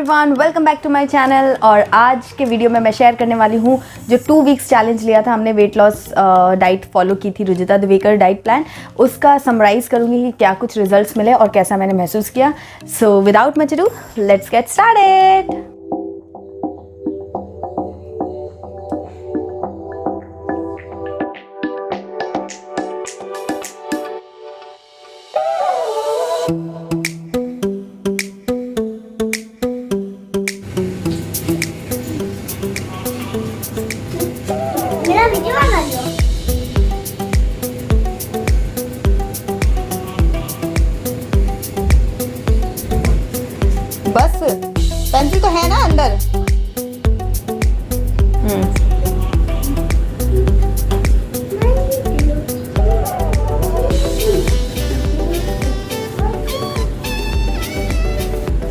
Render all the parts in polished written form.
Everyone, welcome back to my channel. और आज के वीडियो में मैं शेयर करने वाली हूँ जो 2 वीक्स चैलेंज लिया था हमने, वेट लॉस डाइट फॉलो की थी, रुजुता दिवेकर डाइट प्लान, उसका समराइज़ करूँगी कि क्या कुछ रिजल्ट्स मिले और कैसा मैंने महसूस किया। So without much ado, let's get started. बस पेंसिल तो है ना अंदर।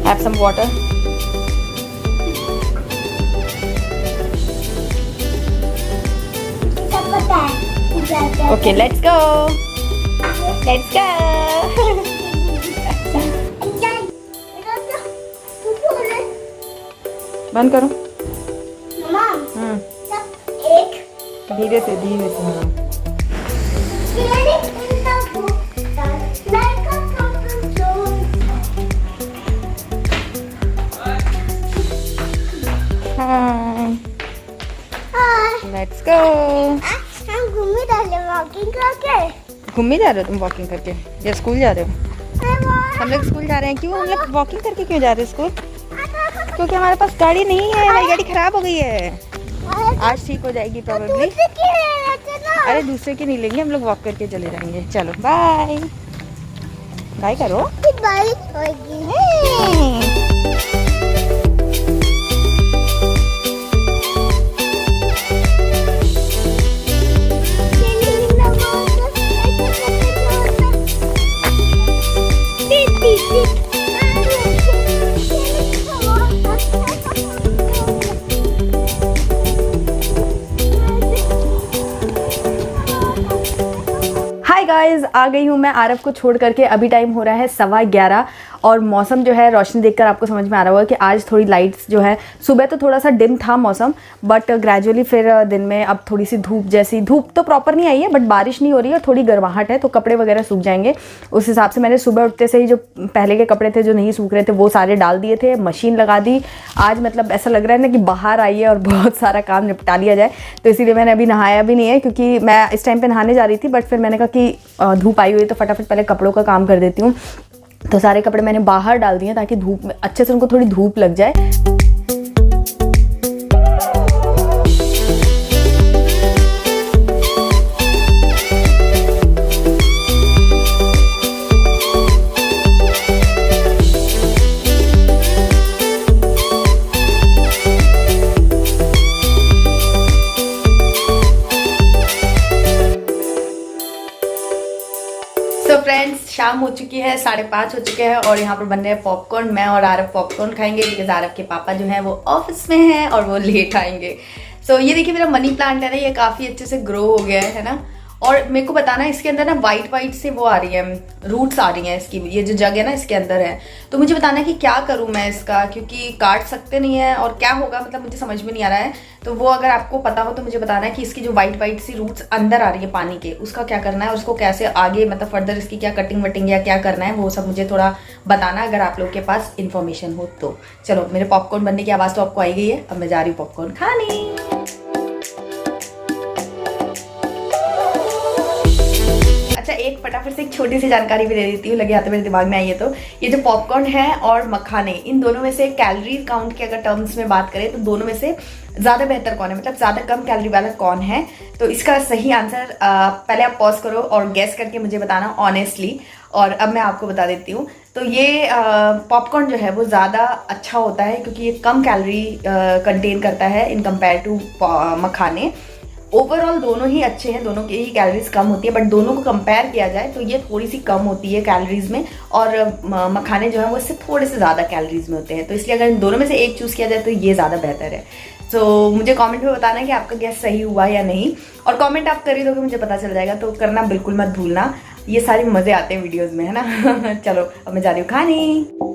Have some water. Okay, let's go. Let's go. बंद करो। एक धीरे से हाँ। Let's go. हम घूमने जा रहे हैं वॉकिंग करके। घूमने जा रहे हो तुम वॉकिंग करके या स्कूल जा रहे हो? हम लोग स्कूल जा रहे हैं। क्यों हम लोग वॉकिंग करके क्यों जा रहे हैं स्कूल? क्योंकि हमारे पास गाड़ी नहीं है, हमारी गाड़ी खराब हो गई है। आज ठीक हो जाएगी प्रॉब्लली। अरे दूसरे की नहीं लेंगे, हम लोग वॉक करके चले जाएंगे। चलो बाय बाय करो। बारिश होगी। हाय गाइस, आ गई हूँ मैं आरव को छोड़ करके। अभी टाइम हो रहा है 11:15 और मौसम जो है, रोशनी देखकर आपको समझ में आ रहा होगा कि आज थोड़ी लाइट्स जो है, सुबह तो थोड़ा सा डिम था मौसम, बट ग्रेजुअली फिर दिन में अब थोड़ी सी धूप तो प्रॉपर नहीं आई है, बट बारिश नहीं हो रही है और थोड़ी गर्माहट है, तो कपड़े वगैरह सूख जाएंगे। उस हिसाब से मैंने सुबह उठते से ही जो पहले के कपड़े थे जो नहीं सूख रहे थे वो सारे डाल दिए थे, मशीन लगा दी। आज मतलब ऐसा लग रहा है ना कि बाहर आई है और बहुत सारा काम निपटा लिया जाए, तो इसीलिए मैंने अभी नहाया भी नहीं है, क्योंकि मैं इस टाइम पर नहाने जा रही थी, बट फिर मैंने कहा कि धूप आई हुई तो फटाफट पहले कपड़ों का काम कर देती हूँ। तो सारे कपड़े मैंने बाहर डाल दिए ताकि धूप में अच्छे से उनको थोड़ी धूप लग जाए। तो फ्रेंड्स, शाम हो चुकी है, 5:30 हो चुके हैं और यहाँ पर बन रहे हैं पॉपकॉर्न। मैं और आरव पॉपकॉर्न खाएंगे बिकॉज आरव के पापा जो हैं वो ऑफिस में हैं और वो लेट आएंगे। सो ये देखिए मेरा मनी प्लांट है ना, ये काफ़ी अच्छे से ग्रो हो गया है ना। और मेरे को बताना, इसके अंदर ना वाइट से वो आ रही है, रूट्स आ रही हैं इसकी, ये जो जग है ना इसके अंदर है। तो मुझे बताना कि क्या करूँ मैं इसका, क्योंकि काट सकते नहीं है और क्या होगा, मतलब मुझे समझ में नहीं आ रहा है। तो वो अगर आपको पता हो तो मुझे बताना है कि इसकी जो वाइट सी रूट्स अंदर आ रही है पानी के, उसका क्या करना है और उसको कैसे आगे, मतलब फर्दर इसकी क्या कटिंग वटिंग या क्या करना है, वो सब मुझे थोड़ा बताना अगर आप लोग के पास इन्फॉर्मेशन हो तो। चलो, मेरे पॉपकॉर्न बनने की आवाज़ तो आपको आई गई है, अब मैं जा रही हूँ पॉपकॉर्न खाने। अच्छा, एक फटाफट से एक छोटी सी जानकारी भी दे देती हूँ, लगे आते मेरे दिमाग में आई है। तो ये जो पॉपकॉर्न है और मखाने, इन दोनों में से कैलोरी काउंट के अगर टर्म्स में बात करें तो दोनों में से ज़्यादा बेहतर कौन है, मतलब ज़्यादा कम कैलोरी वाला कौन है? तो इसका सही आंसर पहले आप पॉज करो और गैस करके मुझे बताना ऑनेस्टली, और अब मैं आपको बता देती हूँ। तो ये पॉपकॉर्न जो है वो ज़्यादा अच्छा होता है क्योंकि ये कम कैलोरी कंटेन करता है इन कंपेयर टू मखाने। ओवरऑल दोनों ही अच्छे हैं, दोनों की ही कैलोरीज कम होती है, बट दोनों को कंपेयर किया जाए तो ये थोड़ी सी कम होती है कैलोरीज में, और मखाने जो है वो इससे थोड़े से ज़्यादा कैलोरीज में होते हैं। तो इसलिए अगर इन दोनों में से एक चूज़ किया जाए तो ये ज़्यादा बेहतर है। तो मुझे कमेंट में बताना कि आपका गैस सही हुआ या नहीं, और कमेंट आप कर ही दोगे मुझे पता चल जाएगा, तो करना बिल्कुल मत भूलना। ये सारे मज़े आते हैं वीडियोज़ में, है ना। चलो अब मैं जा रही हूँ खाने।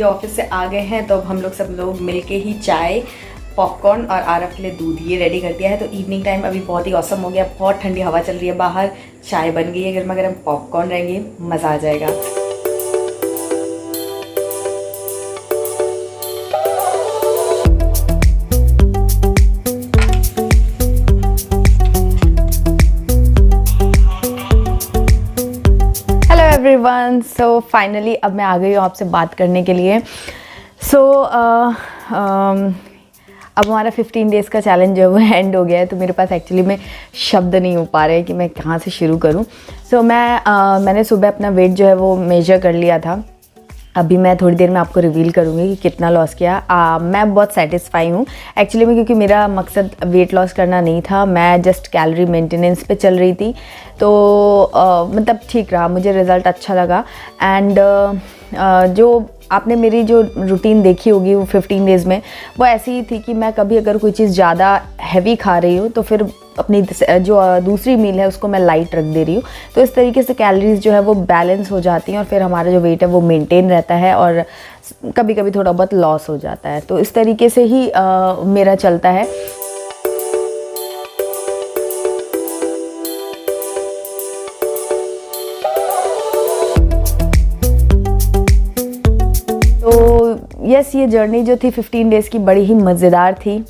भैया ऑफिस से आ गए हैं, तो अब हम लोग सब लोग मिलके ही चाय, पॉपकॉर्न और आरफ के लिए दूध ये रेडी कर दिया है। तो इवनिंग टाइम अभी बहुत ही औसम हो गया, बहुत ठंडी हवा चल रही है बाहर, चाय बन गई है, गर्मा गर्म पॉपकॉर्न रहेंगे, मज़ा आ जाएगा। हेलो एवरीवन, सो फाइनली अब मैं आ गई हूँ आपसे बात करने के लिए। अब हमारा 15 डेज़ का चैलेंज जो है वो एंड हो गया है, तो मेरे पास एक्चुअली में शब्द नहीं हो पा रहे कि मैं कहाँ से शुरू करूँ। मैंने सुबह अपना वेट जो है वो मेजर कर लिया था। अभी मैं थोड़ी देर में आपको रिवील करूँगी कि कितना लॉस किया। मैं बहुत सेटिस्फाई हूँ एक्चुअली में, क्योंकि मेरा मकसद वेट लॉस करना नहीं था, मैं जस्ट कैलोरी मेंटेनेंस पे चल रही थी। तो मतलब ठीक रहा, मुझे रिज़ल्ट अच्छा लगा। एंड जो आपने मेरी जो रूटीन देखी होगी वो 15 डेज़ में, वो ऐसी ही थी कि मैं कभी अगर कोई चीज़ ज़्यादा हैवी खा रही हूँ तो फिर अपनी जो दूसरी मील है उसको मैं लाइट रख दे रही हूँ। तो इस तरीके से कैलोरीज जो है वो बैलेंस हो जाती हैं और फिर हमारा जो वेट है वो मेंटेन रहता है और कभी कभी थोड़ा बहुत लॉस हो जाता है। तो इस तरीके से ही मेरा चलता है। यस, ये जर्नी जो थी 15 डेज़ की बड़ी ही मज़ेदार थी।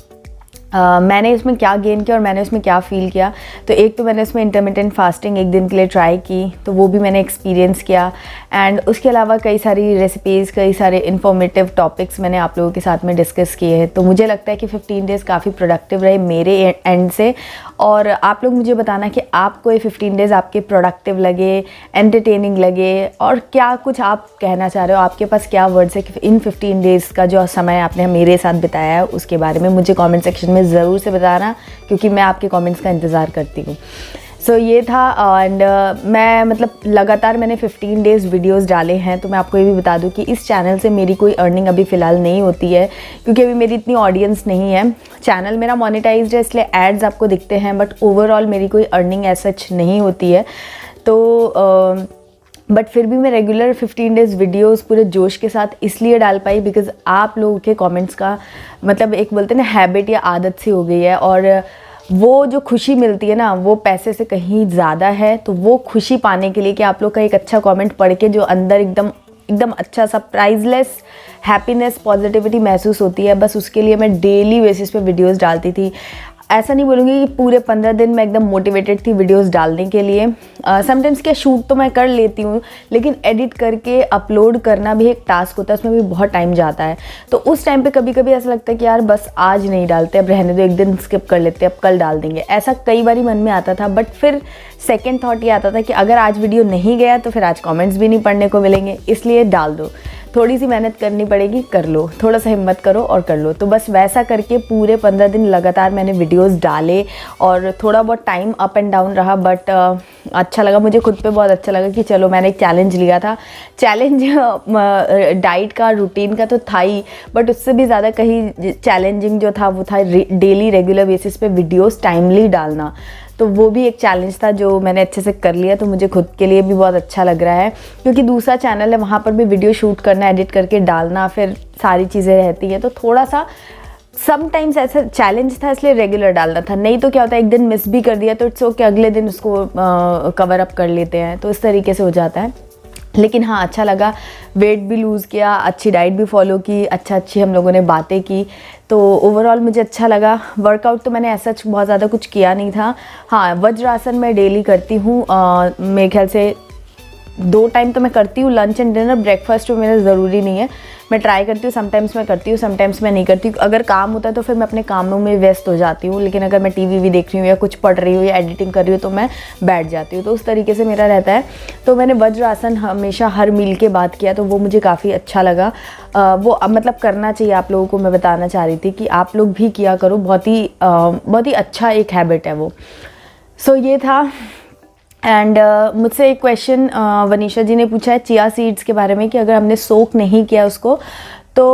मैंने इसमें क्या गेन किया और मैंने उसमें क्या फ़ील किया, तो एक तो मैंने इसमें इंटरमिटेंट फास्टिंग एक दिन के लिए ट्राई की, तो वो भी मैंने एक्सपीरियंस किया। एंड उसके अलावा कई सारी रेसिपीज़, कई सारे इन्फॉर्मेटिव टॉपिक्स मैंने आप लोगों के साथ में डिस्कस किए हैं। तो मुझे लगता है कि 15 डेज़ काफ़ी प्रोडक्टिव रहे मेरे एंड से। और आप लोग मुझे बताना कि आपको ये 15 डेज़ आपके प्रोडक्टिव लगे, एंटरटेनिंग लगे, और क्या कुछ आप कहना चाह रहे हो, आपके पास क्या वर्ड्स है कि इन 15 डेज़ का जो समय आपने मेरे साथ बिताया है उसके बारे में मुझे कमेंट सेक्शन में ज़रूर से बताना, क्योंकि मैं आपके कमेंट्स का इंतज़ार करती हूँ। सो ये था। एंड मैं मतलब लगातार मैंने 15 डेज़ वीडियोस डाले हैं। तो मैं आपको ये भी बता दूं कि इस चैनल से मेरी कोई अर्निंग अभी फ़िलहाल नहीं होती है, क्योंकि अभी मेरी इतनी ऑडियंस नहीं है। चैनल मेरा मोनेटाइज्ड है, इसलिए एड्स आपको दिखते हैं, बट ओवरऑल मेरी कोई अर्निंग ऐसा सच नहीं होती है। तो बट फिर भी मैं रेगुलर 15 डेज़ वीडियोस पूरे जोश के साथ इसलिए डाल पाई बिकॉज़ आप लोगों के कमेंट्स का मतलब एक बोलते हैं ना हैबिट या आदत सी हो गई है, और वो जो खुशी मिलती है ना वो पैसे से कहीं ज़्यादा है। तो वो खुशी पाने के लिए कि आप लोग का एक अच्छा कमेंट पढ़ के जो अंदर एकदम अच्छा सा प्राइजलेस हैप्पीनेस, पॉजिटिविटी महसूस होती है, बस उसके लिए मैं डेली बेसिस पे वीडियोस डालती थी। ऐसा नहीं बोलूँगी कि पूरे 15 दिन मैं एकदम मोटिवेटेड थी वीडियोस डालने के लिए। समटाइम्स क्या शूट तो मैं कर लेती हूँ, लेकिन एडिट करके अपलोड करना भी एक टास्क होता है, उसमें भी बहुत टाइम जाता है। तो उस टाइम पे कभी कभी ऐसा लगता है कि यार बस आज नहीं डालते, अब रहने दो, एक दिन स्किप कर लेते, अब कल डाल देंगे। ऐसा कई बार मन में आता था, बट फिर सेकेंड थॉट ये आता था कि अगर आज वीडियो नहीं गया तो फिर आज कॉमेंट्स भी नहीं पढ़ने को मिलेंगे, इसलिए डाल दो। थोड़ी सी मेहनत करनी पड़ेगी, कर लो, थोड़ा सा हिम्मत करो और कर लो। तो बस वैसा करके पूरे 15 दिन लगातार मैंने वीडियोस डाले, और थोड़ा बहुत टाइम अप एंड डाउन रहा, बट अच्छा लगा, मुझे खुद पे बहुत अच्छा लगा कि चलो मैंने एक चैलेंज लिया था। चैलेंज डाइट का, रूटीन का तो था ही, बट उससे भी ज़्यादा कहीं चैलेंजिंग जो था वो था डेली रेगुलर बेसिस पे वीडियोस टाइमली डालना। तो वो भी एक चैलेंज था जो मैंने अच्छे से कर लिया। तो मुझे खुद के लिए भी बहुत अच्छा लग रहा है, क्योंकि दूसरा चैनल है, वहाँ पर भी वीडियो शूट करना, एडिट करके डालना, फिर सारी चीज़ें रहती हैं। तो थोड़ा सा समटाइम्स ऐसा चैलेंज था, इसलिए रेगुलर डालना था। नहीं तो क्या होता है, एक दिन मिस भी कर दिया तो इट्स ओके, अगले दिन उसको कवर अप कर लेते हैं, तो इस तरीके से हो जाता है। लेकिन हाँ, अच्छा लगा, वेट भी लूज़ किया, अच्छी डाइट भी फॉलो की, अच्छी हम लोगों ने बातें की। तो ओवरऑल मुझे अच्छा लगा। वर्कआउट तो मैंने ऐसा बहुत ज़्यादा कुछ किया नहीं था। हाँ, वज्रासन मैं डेली करती हूँ, मेरे ख्याल से 2 टाइम तो मैं करती हूँ, लंच एंड डिनर। ब्रेकफास्ट तो मेरा ज़रूरी नहीं है, मैं ट्राई करती हूँ, समटाइम्स मैं करती हूँ, समटाइम्स मैं नहीं करती। अगर काम होता है तो फिर मैं अपने कामों में व्यस्त हो जाती हूँ, लेकिन अगर मैं टीवी भी देख रही हूँ या कुछ पढ़ रही हूँ या एडिटिंग कर रही हूँ तो मैं बैठ जाती हूँ। तो उस तरीके से मेरा रहता है। तो मैंने वज्रासन हमेशा हर मील के बाद किया, तो वो मुझे काफ़ी अच्छा लगा। वो मतलब करना चाहिए आप लोगों को, मैं बताना चाह रही थी कि आप लोग भी किया करो, बहुत ही अच्छा एक हैबिट है वो। सो ये था। एंड मुझसे एक क्वेश्चन वनीशा जी ने पूछा है चिया सीड्स के बारे में, कि अगर हमने सोक नहीं किया उसको तो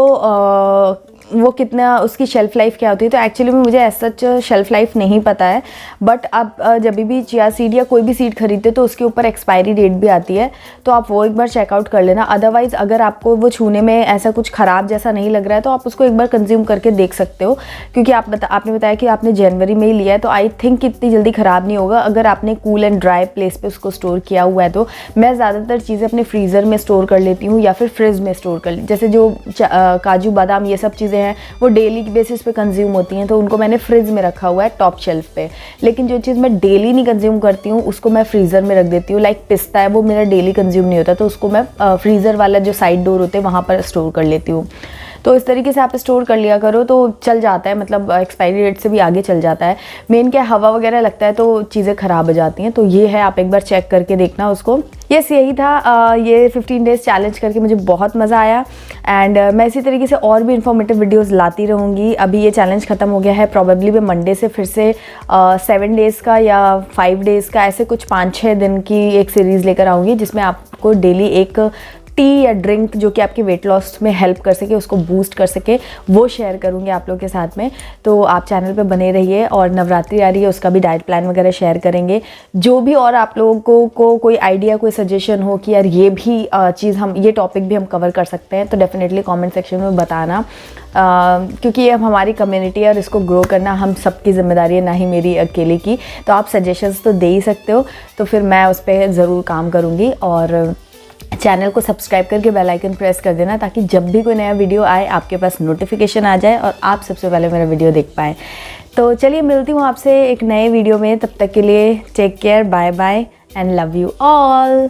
वो कितना उसकी शेल्फ़ लाइफ क्या होती है। तो एक्चुअली में मुझे ऐसा सच शेल्फ़ लाइफ नहीं पता है, बट आप जब भी चिया सीड या कोई भी सीड खरीदते तो उसके ऊपर एक्सपायरी डेट भी आती है, तो आप वो एक बार चेकआउट कर लेना। अदरवाइज़ अगर आपको वो छूने में ऐसा कुछ ख़राब जैसा नहीं लग रहा है तो आप उसको एक बार कंज्यूम करके देख सकते हो, क्योंकि आपने बताया कि आपने जनवरी में ही लिया है, तो आई थिंक इतनी जल्दी ख़राब नहीं होगा अगर आपने कूल एंड ड्राई प्लेस पे उसको स्टोर किया हुआ है। तो मैं ज़्यादातर चीज़ें अपने फ्रीज़र में स्टोर कर लेती हूँ या फिर फ्रिज में स्टोर कर, जैसे जो काजू बादाम ये सब चीज़ें हैं वो डेली बेसिस पे कंज्यूम होती हैं, तो उनको मैंने फ्रिज में रखा हुआ है टॉप शेल्फ पे। लेकिन जो चीज़ मैं डेली नहीं कंज्यूम करती हूँ उसको मैं फ्रीज़र में रख देती हूँ। लाइक पिस्ता है, वो मेरा डेली कंज्यूम नहीं होता, तो उसको मैं फ्रीज़र वाला जो साइड डोर होते हैं वहाँ पर स्टोर कर लेती हूँ। तो इस तरीके से आप स्टोर कर लिया करो तो चल जाता है, मतलब एक्सपायरी डेट से भी आगे चल जाता है। मेन क्या हवा वगैरह लगता है तो चीज़ें ख़राब हो जाती हैं। तो ये है, आप एक बार चेक करके देखना उसको। यस, यही था। ये 15 डेज़ चैलेंज करके मुझे बहुत मज़ा आया एंड मैं इसी तरीके से और भी इन्फॉर्मेटिव वीडियोस लाती रहूँगी। अभी ये चैलेंज ख़त्म हो गया है, प्रॉबेबली मैं मंडे से फिर से 7 डेज़ का या 5 डेज़ का ऐसे कुछ 5-6 दिन की एक सीरीज़ लेकर आऊँगी, जिसमें आपको डेली एक टी या ड्रिंक जो कि आपकी वेट लॉस में हेल्प कर सके, उसको बूस्ट कर सके, वो शेयर करूँगी आप लोगों के साथ में। तो आप चैनल पे बने रहिए। और नवरात्रि आ रही है, उसका भी डाइट प्लान वगैरह शेयर करेंगे। जो भी और आप लोगों को कोई आइडिया, कोई सजेशन हो कि यार ये भी चीज़ हम, ये टॉपिक भी हम कवर कर सकते हैं, तो डेफिनेटली कमेंट सेक्शन में बताना, क्योंकि ये हमारी कम्युनिटी है और इसको ग्रो करना हम सबकी जिम्मेदारी है, ना ही मेरी अकेले की। तो आप सजेशंस तो दे ही सकते हो, तो फिर मैं उस पर ज़रूर काम करूँगी। और चैनल को सब्सक्राइब करके बेल आइकन प्रेस कर देना, ताकि जब भी कोई नया वीडियो आए आपके पास नोटिफिकेशन आ जाए और आप सबसे पहले मेरा वीडियो देख पाएँ। तो चलिए, मिलती हूँ आपसे एक नए वीडियो में। तब तक के लिए take care, bye bye and love you all.